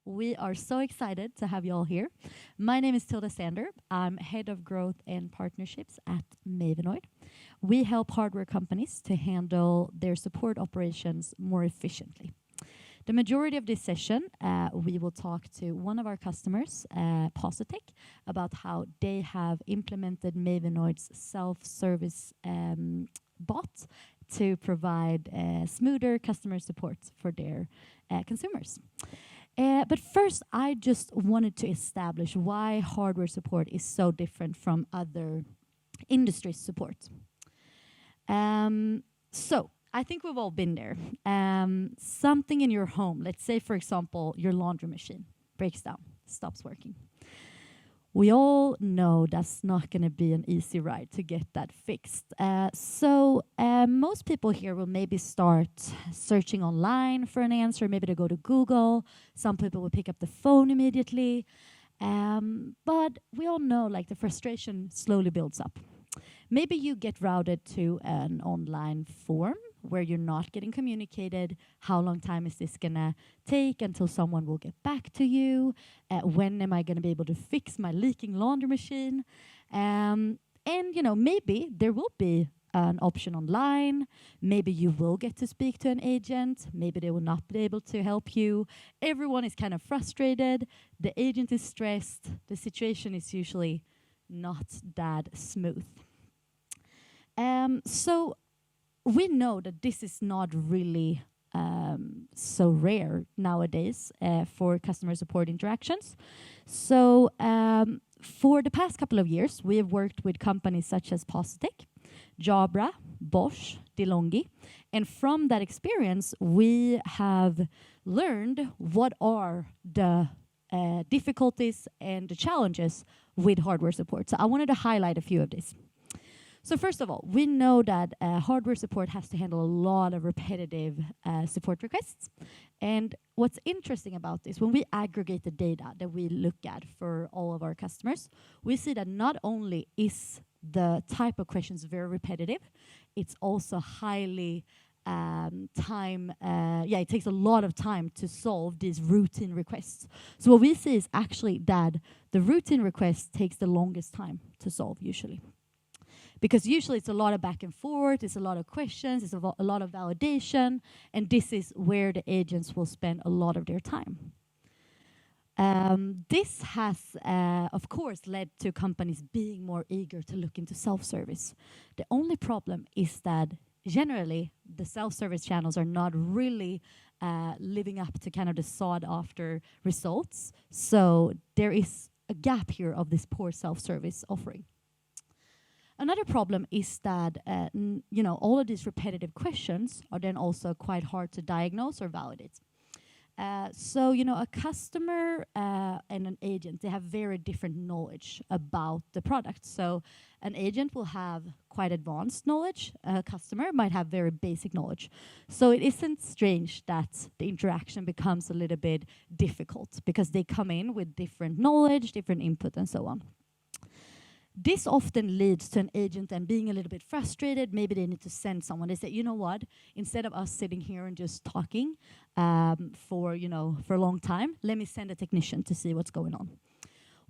We are so excited to have you all here. My name is Tilda Sander. I'm head of growth and partnerships at Mavenoid. We help hardware companies to handle their support operations more efficiently. The majority of this session, we will talk to one of our customers, Positec, about how they have implemented Mavenoid's self-service bot to provide smoother customer support for their consumers. But first, I just wanted to establish why hardware support is so different from other industry support. So, I think we've all been there. Something in your home, let's say, for example, your laundry machine breaks down, stops working. We all know that's not going to be an easy ride to get that fixed. So most people here will maybe start searching online for an answer. Maybe they go to Google. Some people will pick up the phone immediately. But we all know, like, the frustration slowly builds up. Maybe you get routed to an online form where you're not getting communicated. How long time is this gonna take until someone will get back to you? When am I gonna be able to fix my leaking laundry machine? And maybe there will be an option online. Maybe you will get to speak to an agent. Maybe they will not be able to help you. Everyone is kind of frustrated. The agent is stressed. The situation is usually not that smooth. So we know that this is not really so rare nowadays for customer support interactions. So for the past couple of years, we have worked with companies such as Positec, Jabra, Bosch, DeLonghi, and from that experience, we have learned what are the difficulties and the challenges with hardware support. So I wanted to highlight a few of these. So first of all, we know that hardware support has to handle a lot of repetitive support requests. And what's interesting about this, when we aggregate the data that we look at for all of our customers, we see that not only is the type of questions very repetitive, it's also highly it takes a lot of time to solve these routine requests. So what we see is actually that the routine request takes the longest time to solve usually. Because usually it's a lot of back and forth, it's a lot of questions, it's a lot of validation, and this is where the agents will spend a lot of their time. This has, of course, led to companies being more eager to look into self-service. The only problem is that generally the self-service channels are not really living up to kind of the sought-after results. So there is a gap here of this poor self-service offering. Another problem is that all of these repetitive questions are then also quite hard to diagnose or validate. So a customer and an agent, they have very different knowledge about the product. So an agent will have quite advanced knowledge. A customer might have very basic knowledge. So it isn't strange that the interaction becomes a little bit difficult because they come in with different knowledge, different input, and so on. This often leads to an agent then being a little bit frustrated. Maybe they need to send someone. They say, you know what? Instead of us sitting here and just talking for a long time, let me send a technician to see what's going on.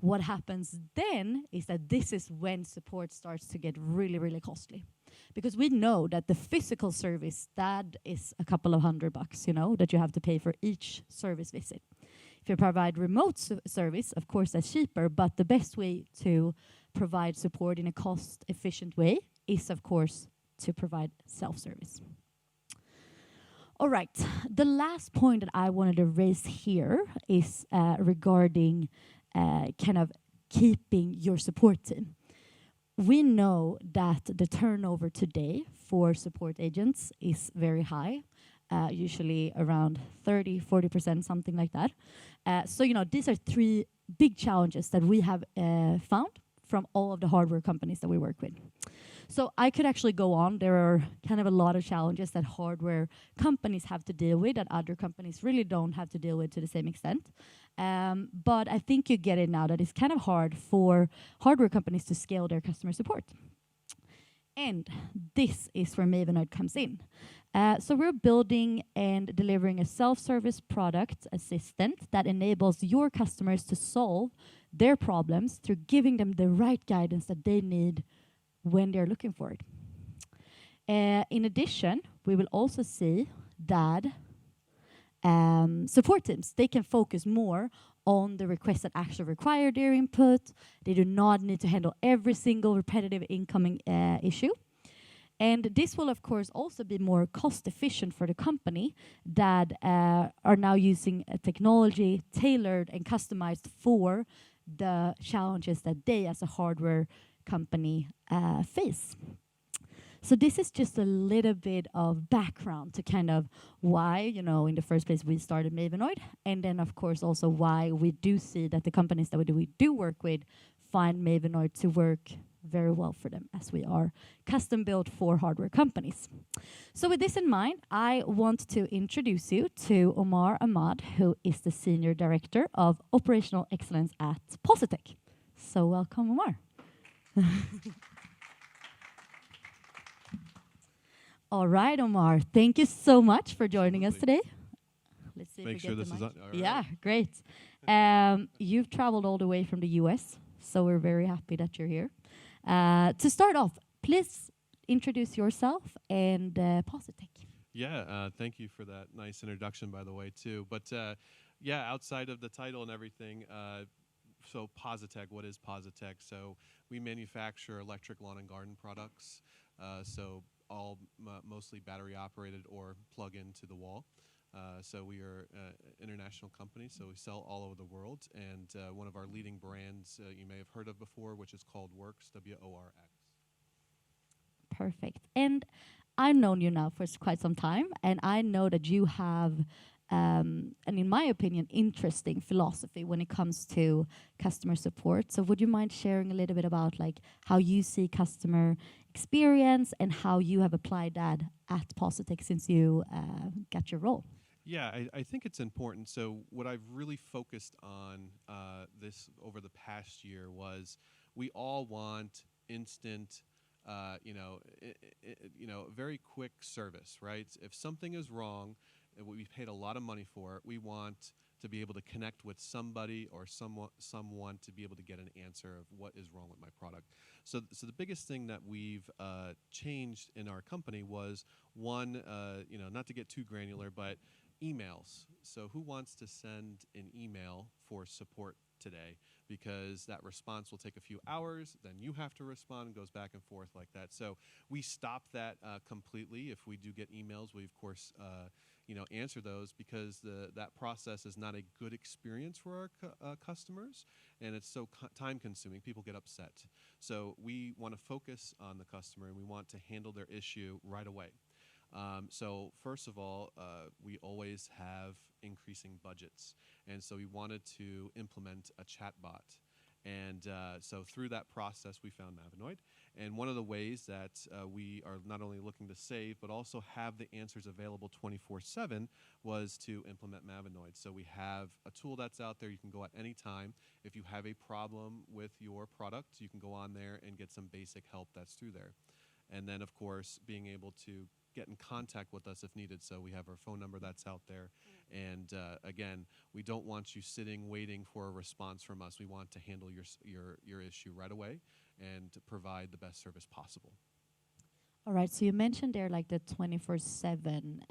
What happens then is that this is when support starts to get really, really costly. Because we know that the physical service, that is a couple of $100, that you have to pay for each service visit. If you provide remote service, of course, that's cheaper, but the best way to provide support in a cost-efficient way is, of course, to provide self-service. All right, the last point that I wanted to raise here is regarding kind of keeping your support team. We know that the turnover today for support agents is very high, usually around 30-40%, something like that. So these are three big challenges that we have found from all of the hardware companies that we work with. So I could actually go on. There are kind of a lot of challenges that hardware companies have to deal with that other companies really don't have to deal with to the same extent. But I think you get it now that it's kind of hard for hardware companies to scale their customer support. And this is where Mavenoid comes in. So we're building and delivering a self-service product assistant that enables your customers to solve their problems through giving them the right guidance that they need when they're looking for it. In addition, we will also see that support teams, they can focus more on the requests that actually require their input. They do not need to handle every single repetitive incoming issue. And this will, of course, also be more cost efficient for the company that are now using a technology tailored and customized for the challenges that they as a hardware company face. So this is just a little bit of background to kind of why, in the first place we started Mavenoid, and then of course also why we do see that the companies that we do work with find Mavenoid to work very well for them, as we are custom built for hardware companies. So with this in mind, I want to introduce you to Omar Ahmad, who is the Senior Director of Operational Excellence at Positec. So welcome, Omar. All right, Omar, thank you so much for joining us today. Let's see Make if we sure get this the is mic. on. All right. Yeah, great. You've traveled all the way from the US, so we're very happy that you're here. To start off, please introduce yourself and Positec. Yeah, thank you for that nice introduction, by the way, too. But yeah, outside of the title and everything, so Positec, what is Positec? So we manufacture electric lawn and garden products. So all mostly battery operated or plug into the wall. So we are an international company, so we sell all over the world. And one of our leading brands you may have heard of before, which is called Worx, W-O-R-X. Perfect. And I've known you now for quite some time, and I know that you have, and in my opinion, interesting philosophy when it comes to customer support. So would you mind sharing a little bit about like how you see customer experience and how you have applied that at Positec since you got your role? Yeah, I think it's important. So what I've really focused on this over the past year was we all want instant, very quick service, right? If something is wrong, and we've paid a lot of money for it, we want to be able to connect with somebody or someone to be able to get an answer of what is wrong with my product. So the biggest thing that we've changed in our company was one, not to get too granular, but emails. So who wants to send an email for support today? Because that response will take a few hours, then you have to respond, and goes back and forth like that. So we stop that completely. If we do get emails, we of course answer those, because that process is not a good experience for our customers, and it's so time consuming. People get upset. So we want to focus on the customer, and we want to handle their issue right away. So first of all, we always have increasing budgets, and so we wanted to implement a chatbot. And so through that process, we found Mavenoid. And one of the ways that we are not only looking to save, but also have the answers available 24/7 was to implement Mavenoid. So we have a tool that's out there. You can go at any time. If you have a problem with your product, you can go on there and get some basic help that's through there. And then, of course, being able to get in contact with us if needed. So we have our phone number that's out there. And again, we don't want you sitting waiting for a response from us. We want to handle your issue right away and to provide the best service possible. All right, so you mentioned there like the 24/7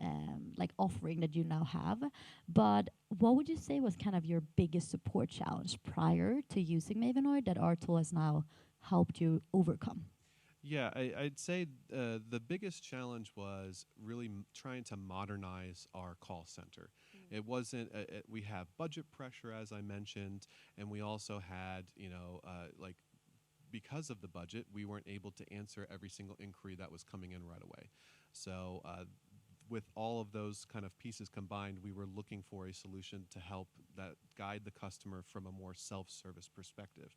like offering that you now have, but what would you say was kind of your biggest support challenge prior to using Mavenoid that our tool has now helped you overcome? Yeah, I'd say the biggest challenge was really trying to modernize our call center. It wasn't, we have budget pressure, as I mentioned, and we also had, because of the budget, we weren't able to answer every single inquiry that was coming in right away. So with all of those kind of pieces combined, we were looking for a solution to help that guide the customer from a more self-service perspective.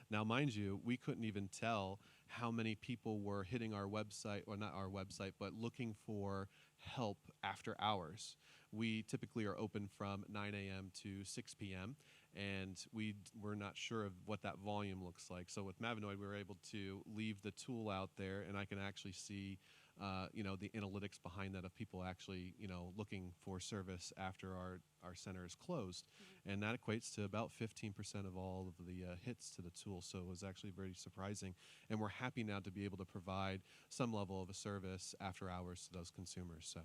Now, mind you, we couldn't even tell how many people were hitting our website, or not our website, but looking for help after hours. We typically are open from 9 a.m. to 6 p.m., and we're not sure of what that volume looks like. So with Mavenoid, we were able to leave the tool out there, and I can actually see the analytics behind that of people actually, looking for service after our center is closed. And that equates to about 15% of all of the hits to the tool. So it was actually very surprising. And we're happy now to be able to provide some level of a service after hours to those consumers. So.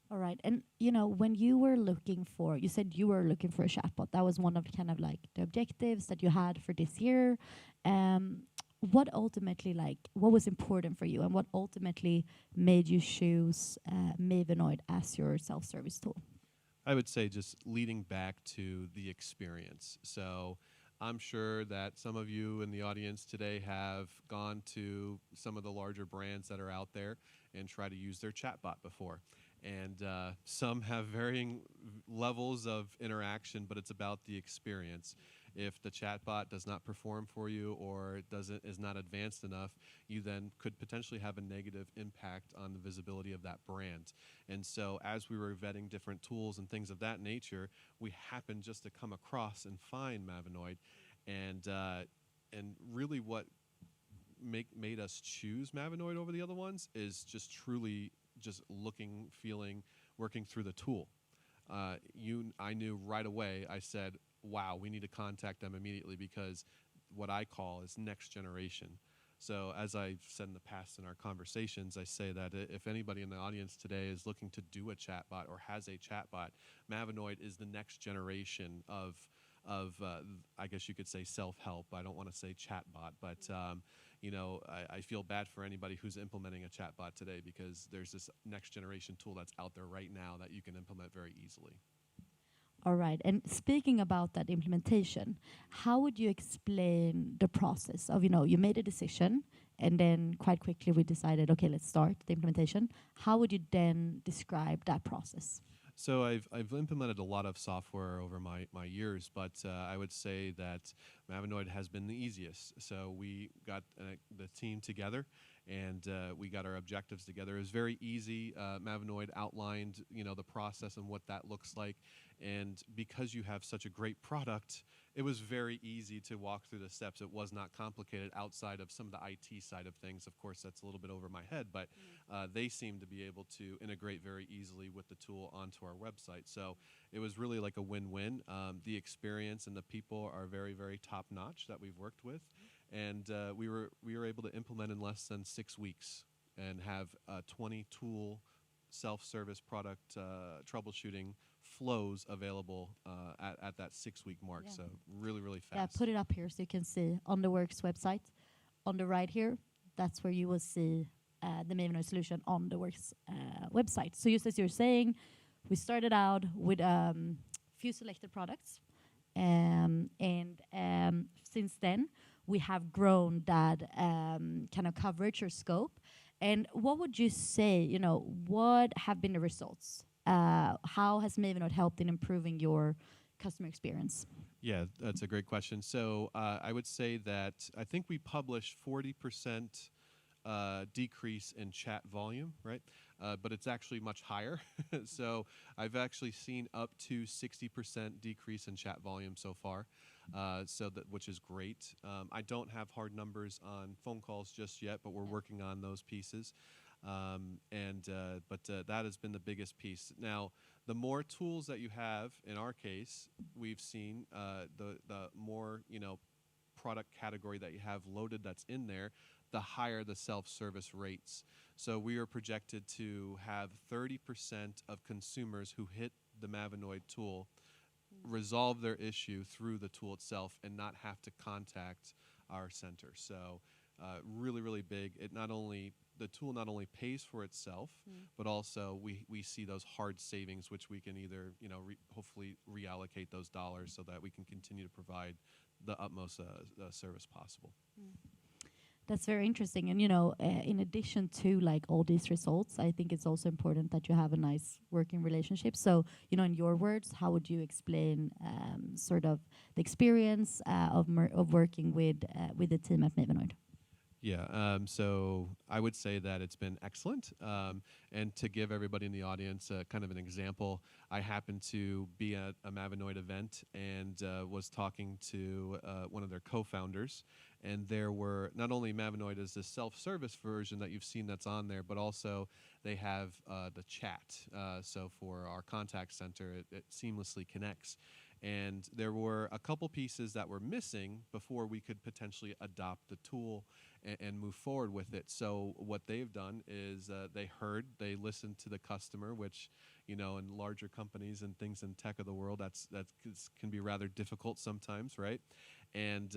All right. And when you were looking for, you said you were looking for a chatbot. That was one of kind of like the objectives that you had for this year. What ultimately, what was important for you, and what ultimately made you choose Mavenoid as your self-service tool? I would say just leading back to the experience. So I'm sure that some of you in the audience today have gone to some of the larger brands that are out there and try to use their chatbot before. And some have varying levels of interaction, but it's about the experience. If the chatbot does not perform for you or is not advanced enough, you then could potentially have a negative impact on the visibility of that brand. And so as we were vetting different tools and things of that nature, we happened just to come across and find Mavenoid. And really what made us choose Mavenoid over the other ones is just truly just looking, feeling, working through the tool. I knew right away, I said, wow, we need to contact them immediately, because what I call is next generation. So as I've said in the past in our conversations, I say that if anybody in the audience today is looking to do a chatbot or has a chatbot, Mavenoid is the next generation of I guess you could say self-help. I don't want to say chatbot, but I feel bad for anybody who's implementing a chatbot today, because there's this next generation tool that's out there right now that you can implement very easily. All right. And speaking about that implementation, how would you explain the process of, you made a decision and then quite quickly we decided, okay, let's start the implementation. How would you then describe that process? So I've implemented a lot of software over my years, but I would say that Mavenoid has been the easiest. So we got the team together, and we got our objectives together. It was very easy. Mavenoid outlined, the process and what that looks like. And because you have such a great product, it was very easy to walk through the steps. It was not complicated outside of some of the IT side of things. Of course, that's a little bit over my head, but they seem to be able to integrate very easily with the tool onto our website. So it was really like a win-win. The experience and the people are very, very top-notch that we've worked with. And we were able to implement in less than 6 weeks and have 20 tool self-service product troubleshooting flows available at that 6-week mark. Yeah. So really, really fast. Yeah, put it up here so you can see on the Worx website. On the right here, that's where you will see the Mavenoid solution on the Worx website. So just as you're saying, we started out with few selected products. And since then, we have grown that kind of coverage or scope. And what would you say, what have been the results? How has Mavenoid helped in improving your customer experience? Yeah, that's a great question. So I would say that I think we published 40% decrease in chat volume, right? But it's actually much higher. So I've actually seen up to 60% decrease in chat volume so far, which is great. I don't have hard numbers on phone calls just yet, but we're working on those pieces. But that has been the biggest piece. Now, the more tools that you have, in our case, we've seen the more product category that you have loaded that's in there, the higher the self-service rates. So we are projected to have 30% of consumers who hit the Mavenoid tool resolve their issue through the tool itself and not have to contact our center. So really, really big. The tool not only pays for itself, but also we see those hard savings, which we can either hopefully reallocate those dollars so that we can continue to provide the utmost service possible. That's very interesting. And, in addition to all these results, I think it's also important that you have a nice working relationship. So, in your words, how would you explain sort of the experience of working with the team at Mavenoid? Yeah, so I would say that it's been excellent. And to give everybody in the audience kind of an example, I happened to be at a Mavenoid event and was talking to one of their co-founders. And there were not only Mavenoid is the self-service version that you've seen that's on there, but also they have the chat. So for our contact center, it seamlessly connects. And there were a couple pieces that were missing before we could potentially adopt the tool and move forward with it. So what they've done is they listened to the customer, which, you know, in larger companies and things in tech of the world, that can be rather difficult sometimes, right? And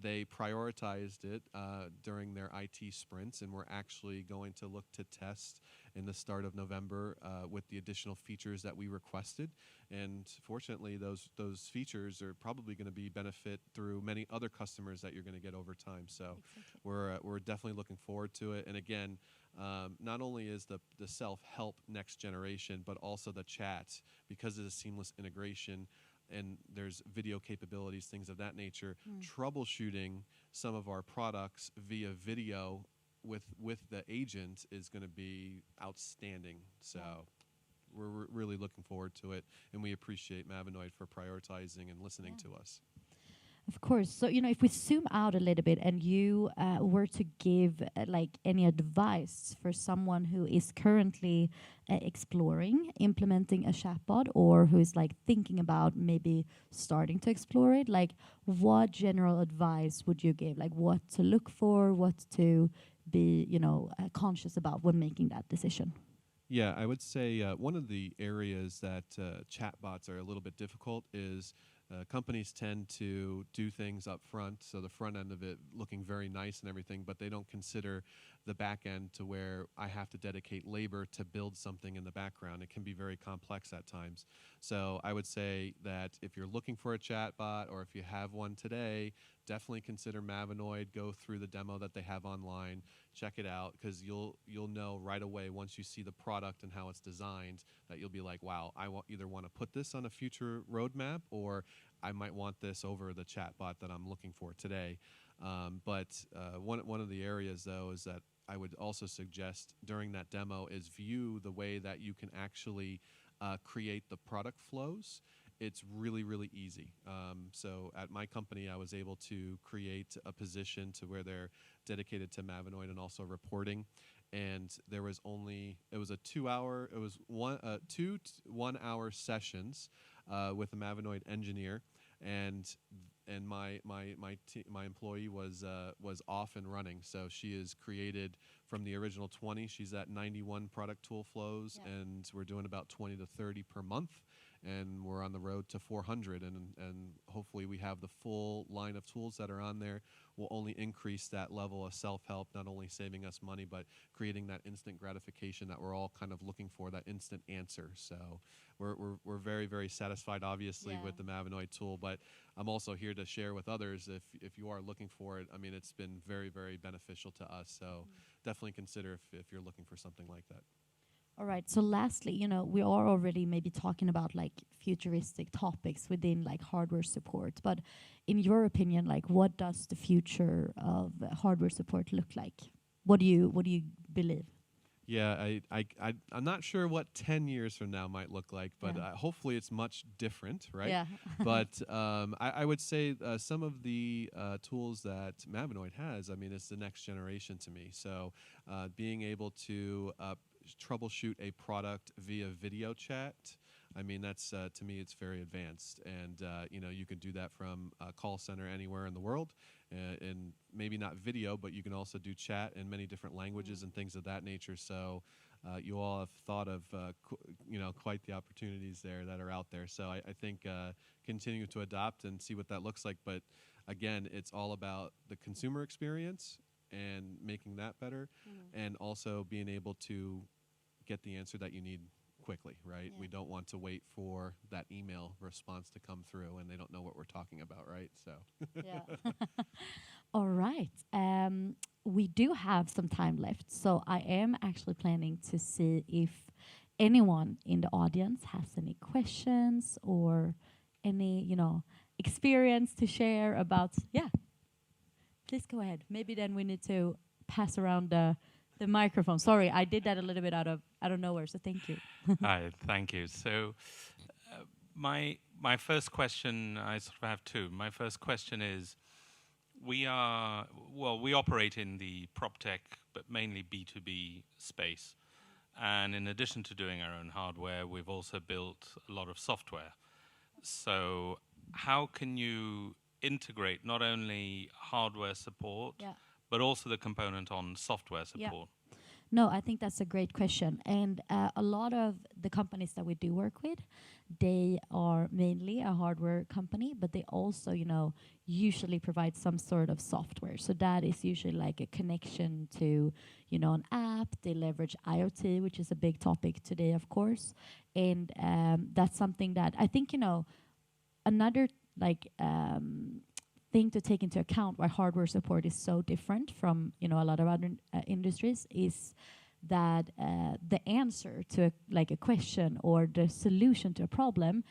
they prioritized it during their IT sprints, and we're actually going to look to test in the start of November with the additional features that we requested. And fortunately, those features are probably going to be benefit through many other customers that you're going to get over time. So we're definitely looking forward to it. And again, not only is the self-help next generation, but also the chat, because of the seamless integration and there's video capabilities, things of that nature, troubleshooting some of our products via video with the agent is going to be outstanding. So we're really looking forward to it, and we appreciate Mavenoid for prioritizing and listening to us. Of course. So, you know, if we zoom out a little bit and you were to give like any advice for someone who is currently exploring implementing a chatbot, or who is like thinking about maybe starting to explore it, like what general advice would you give? Like what to look for, what to be, you know, conscious about when making that decision? Yeah, I would say one of the areas that chatbots are a little bit difficult is companies tend to do things up front, so the front end of it looking very nice and everything, but they don't consider the back end to where I have to dedicate labor to build something in the background. It can be very complex at times. So I would say that if you're looking for a chatbot, or if you have one today, definitely consider Mavenoid. Go through the demo that they have online, check it out, because you'll know right away once you see the product and how it's designed that you'll be like, wow, I either want to put this on a future roadmap, or I might want this over the chatbot that I'm looking for today. But one of the areas, though, is that I would also suggest during that demo is view the way that you can actually create the product flows. It's really, really easy. So at my company, I was able to create a position to where they're dedicated to Mavenoid and also reporting. And there was it was a 2 hour, it was two 1 hour sessions with a Mavenoid engineer, and my employee was off and running. So she is created from the original 20. She's at 91 product tool flows, and we're doing about 20 to 30 per month. And we're on the road to 400, and hopefully we have the full line of tools that are on there. Will only increase that level of self-help, not only saving us money, but creating that instant gratification that we're all kind of looking for, that instant answer. So we're very, very satisfied, obviously, with the Mavenoid tool, but I'm also here to share with others if you are looking for it. I mean, it's been very, very beneficial to us. So definitely consider if you're looking for something like that. All right. So lastly, you know, we are already maybe talking about like futuristic topics within like hardware support. But in your opinion, like what does the future of hardware support look like? What do you believe? Yeah, I'm not sure what 10 years from now might look like, but hopefully it's much different, right? Yeah. But I would say some of the tools that Mavenoid has, I mean, it's the next generation to me. So being able to troubleshoot a product via video chat, I mean, that's to me, it's very advanced, and you know, you can do that from a call center anywhere in the world, and maybe not video, but you can also do chat in many different languages and things of that nature. So you all have thought of you know, quite the opportunities there that are out there. So I think continue to adopt and see what that looks like. But again, it's all about the consumer experience and making that better, and also being able to get the answer that you need quickly, right? We don't want to wait for that email response to come through and they don't know what we're talking about, right? So All right. We do have some time left, so I am actually planning to see if anyone in the audience has any questions or any, you know, experience to share about. Yeah, please go ahead. Maybe then we need to pass around the microphone. Sorry, I did that a little bit out of nowhere. So thank you. Hi, thank you. So, my first question, I sort of have two. My first question is, we operate in the prop tech, but mainly B2B space. And in addition to doing our own hardware, we've also built a lot of software. So how can you integrate not only hardware support, Yeah. but also the component on software support? No, I think that's a great question. And a lot of the companies that we do work with, they are mainly a hardware company, but they also, usually provide some sort of software. So that is usually like a connection to, an app. They leverage IoT, which is a big topic today, of course. And that's something that I think, another thing to take into account why hardware support is so different from a lot of other industries is that the answer to a question or the solution to a problem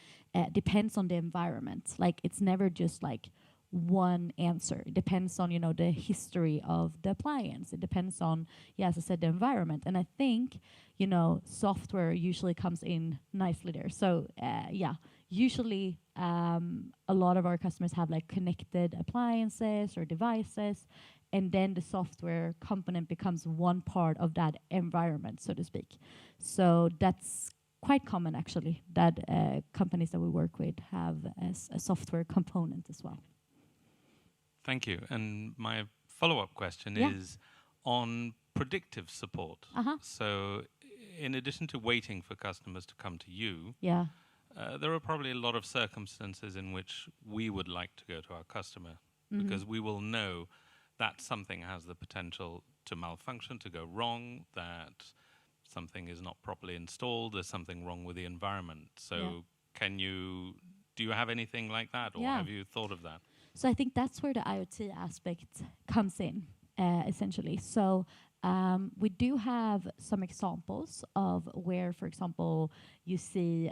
depends on the environment. Like it's never just like one answer. It depends on the history of the appliance. It depends on, as I said, the environment. And I think software usually comes in nicely there. So usually a lot of our customers have like connected appliances or devices, and then the software component becomes one part of that environment, so to speak. So that's quite common actually, that companies that we work with have a software component as well. Thank you. And my follow-up question is on predictive support. So in addition to waiting for customers to come to you, there are probably a lot of circumstances in which we would like to go to our customer because we will know that something has the potential to malfunction, to go wrong, that something is not properly installed, there's something wrong with the environment. So do you have anything like that, or have you thought of that? So I think that's where the IoT aspect comes in, essentially. So we do have some examples of where, for example, you see,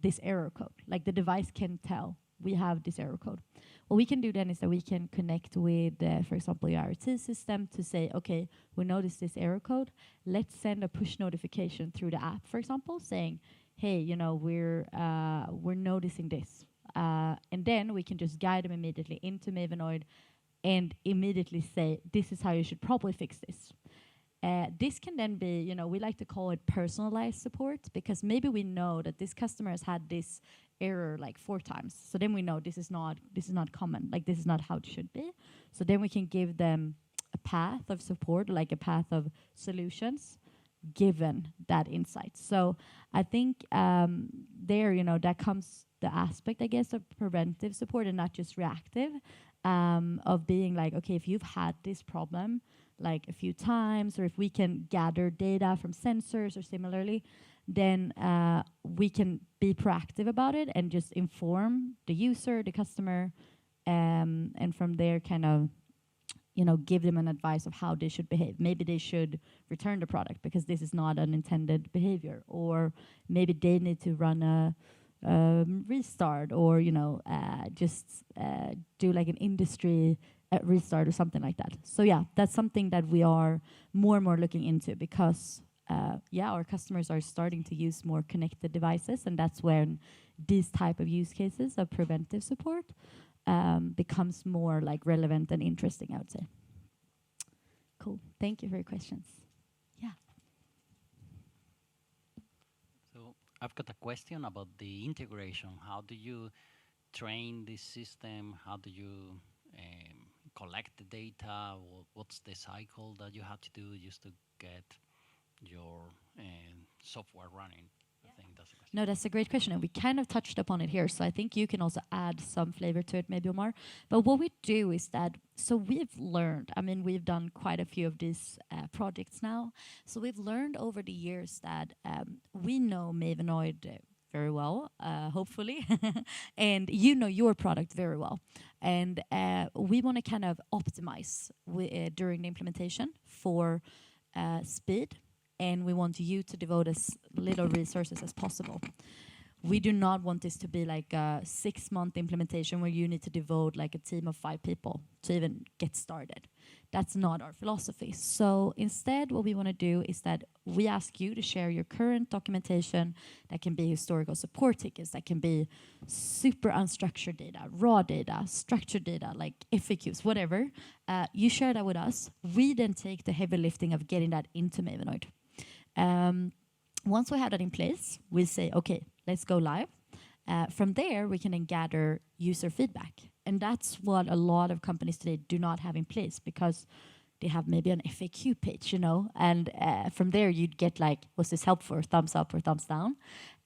this error code, like the device can tell we have this error code. What we can do then is that we can connect with, for example, your IoT system to say, okay, we noticed this error code. Let's send a push notification through the app, for example, saying, hey, we're noticing this. And then we can just guide them immediately into Mavenoid and immediately say, this is how you should probably fix this. This can then be, we like to call it personalized support, because maybe we know that this customer has had this error like 4 times. So then we know this is not common, like this is not how it should be. So then we can give them a path of support, like a path of solutions, given that insight. So I think there, that comes the aspect, I guess, of preventive support and not just reactive, of being like, okay, if you've had this problem like a few times, or if we can gather data from sensors or similarly, then we can be proactive about it and just inform the user, the customer, and from there kind of, give them an advice of how they should behave. Maybe they should return the product because this is not an intended behavior, or maybe they need to run a restart, or just do like an industry restart or something like that. So that's something that we are more and more looking into, because our customers are starting to use more connected devices, and that's when these type of use cases of preventive support becomes more like relevant and interesting, I would say. Cool. Thank you for your questions. Yeah. So I've got a question about the integration. How do you train this system? How do you collect the data? What's the cycle that you have to do just to get your software running? I think that's the question. No, that's a great question, and we kind of touched upon it here, so I think you can also add some flavor to it, maybe, Omar. But what we do is that, so we've learned, we've done quite a few of these projects now, so we've learned over the years that we know Mavenoid very well, hopefully, and you know your product very well. And we want to kind of optimize during the implementation for speed, and we want you to devote as little resources as possible. we do not want this to be like a 6-month implementation where you need to devote like a team of 5 people to even get started. That's not our philosophy. So instead, what we want to do is that we ask you to share your current documentation. That can be historical support tickets, that can be super unstructured data, raw data, structured data, like FAQs, whatever. You share that with us. We then take the heavy lifting of getting that into Mavenoid. Once we have that in place, we say, okay, let's go live. From there, we can then gather user feedback. And that's what a lot of companies today do not have in place, because they have maybe an FAQ page, you know, and from there you'd get like, was this helpful, thumbs up or thumbs down?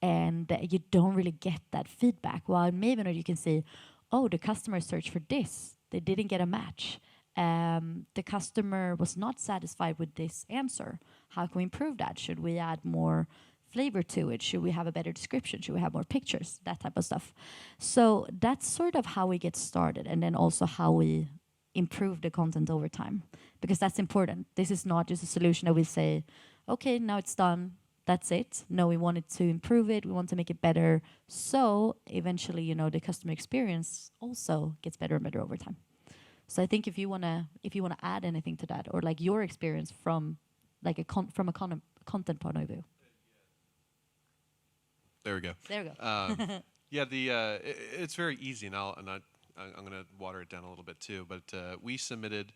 And you don't really get that feedback. While maybe you can say, oh, the customer searched for this, they didn't get a match. The customer was not satisfied with this answer. How can we improve that? Should we add more flavor to it? Should we have a better description? Should we have more pictures? That type of stuff. So that's sort of how we get started, and then also how we improve the content over time, because that's important. This is not just a solution that we say, okay, now it's done, that's it. No, we wanted to improve it, we want to make it better, so eventually, you know, the customer experience also gets better and better over time. So I think if you wanna add anything to that, or like your experience from like a content point of view. There we go. There we go. Yeah, it's very easy, and I'm going to water it down a little bit too. But we submitted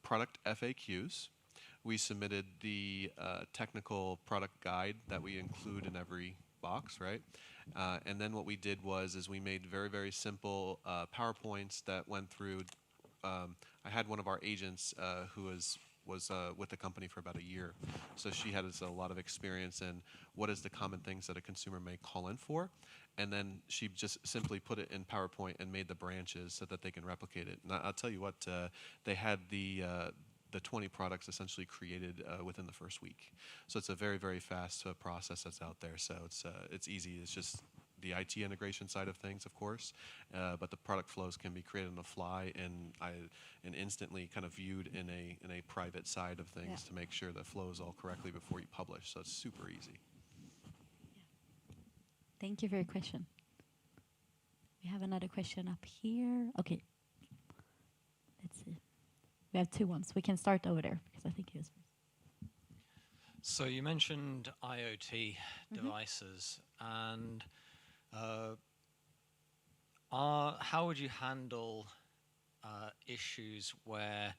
product FAQs. We submitted the technical product guide that we include in every box, right? And then what we did is we made very, very simple PowerPoints that went through. I had one of our agents who was with the company for about a year. So she had a lot of experience in what is the common things that a consumer may call in for. And then she just simply put it in PowerPoint and made the branches so that they can replicate it. And I'll tell you what, they had the 20 products essentially created within the first week. So it's a very, very fast process that's out there. So it's easy. It's just the IT integration side of things, of course, but the product flows can be created on the fly and instantly kind of viewed in a private side of things to make sure that flows all correctly before you publish. So it's super easy. Thank you for your question. We have another question up here. Okay. Let's see. We have 2 ones. We can start over there because I think he was first. So you mentioned IoT devices, and how would you handle issues where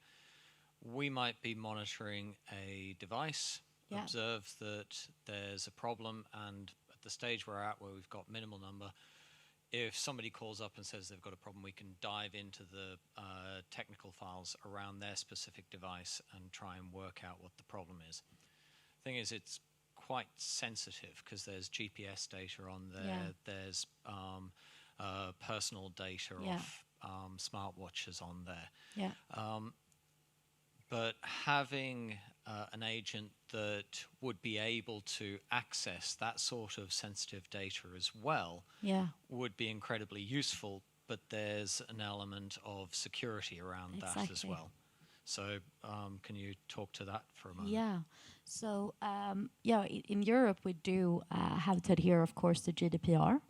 we might be monitoring a device, observe that there's a problem, and at the stage we're at where we've got minimal number, if somebody calls up and says they've got a problem, we can dive into the technical files around their specific device and try and work out what the problem is. Thing is, it's quite sensitive because there's GPS data on there, there's personal data of smartwatches on there. But having an agent that would be able to access that sort of sensitive data as well would be incredibly useful, but there's an element of security around that as well. So can you talk to that for a moment? Yeah. So in Europe we do have to adhere, of course, to GDPR.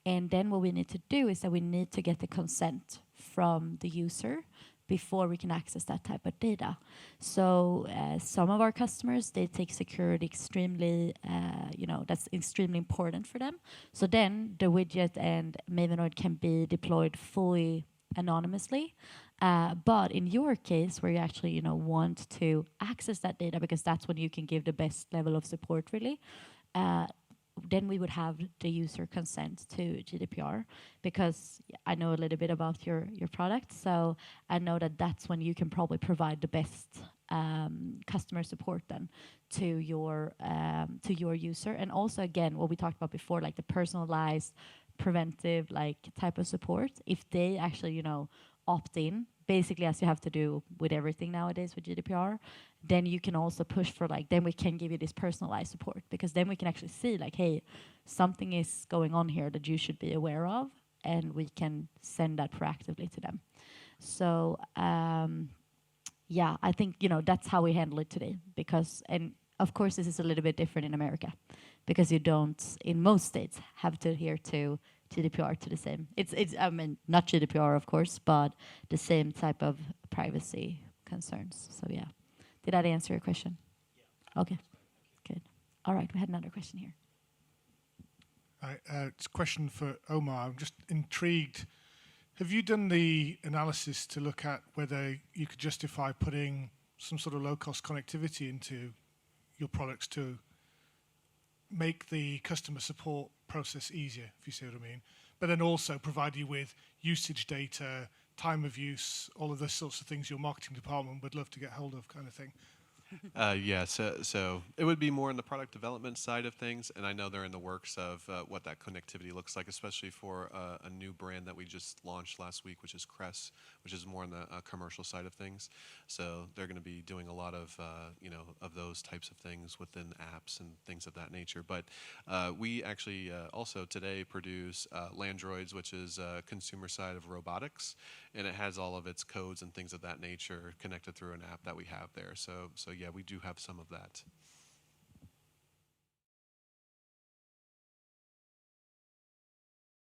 And then what we need to do is that we need to get the consent from the user before we can access that type of data. So some of our customers, they take security extremely, that's extremely important for them. So then the widget and Mavenoid can be deployed fully anonymously. But in your case, where you actually, want to access that data, because that's when you can give the best level of support, really, then we would have the user consent to GDPR, because I know a little bit about your product, so I know that that's when you can probably provide the best customer support then to your user. And also, again, what we talked about before, like the personalized, preventive, like type of support. If they actually, opt in, basically as you have to do with everything nowadays with GDPR, then you can also push for then we can give you this personalized support, because then we can actually see hey, something is going on here that you should be aware of, and we can send that proactively to them. So I think that's how we handle it today, and of course this is a little bit different in America, because you don't, in most states, have to adhere to GDPR to the same. It's I mean, not GDPR, of course, but the same type of privacy concerns. So yeah. Did that answer your question? Yeah. Okay. Good. All right, we had another question here. It's a question for Omar. I'm just intrigued. Have you done the analysis to look at whether you could justify putting some sort of low-cost connectivity into your products to make the customer support process easier, if you see what I mean, but then also provide you with usage data, time of use, all of those sorts of things your marketing department would love to get hold of, kind of thing? Yeah, so it would be more in the product development side of things, and I know they're in the works of what that connectivity looks like, especially for a new brand that we just launched last week, which is Cress, which is more on the commercial side of things. So they're going to be doing a lot of of those types of things within apps and things of that nature. But we actually also today produce Landroids, which is consumer side of robotics, and it has all of its codes and things of that nature connected through an app that we have there. So yeah, we do have some of that.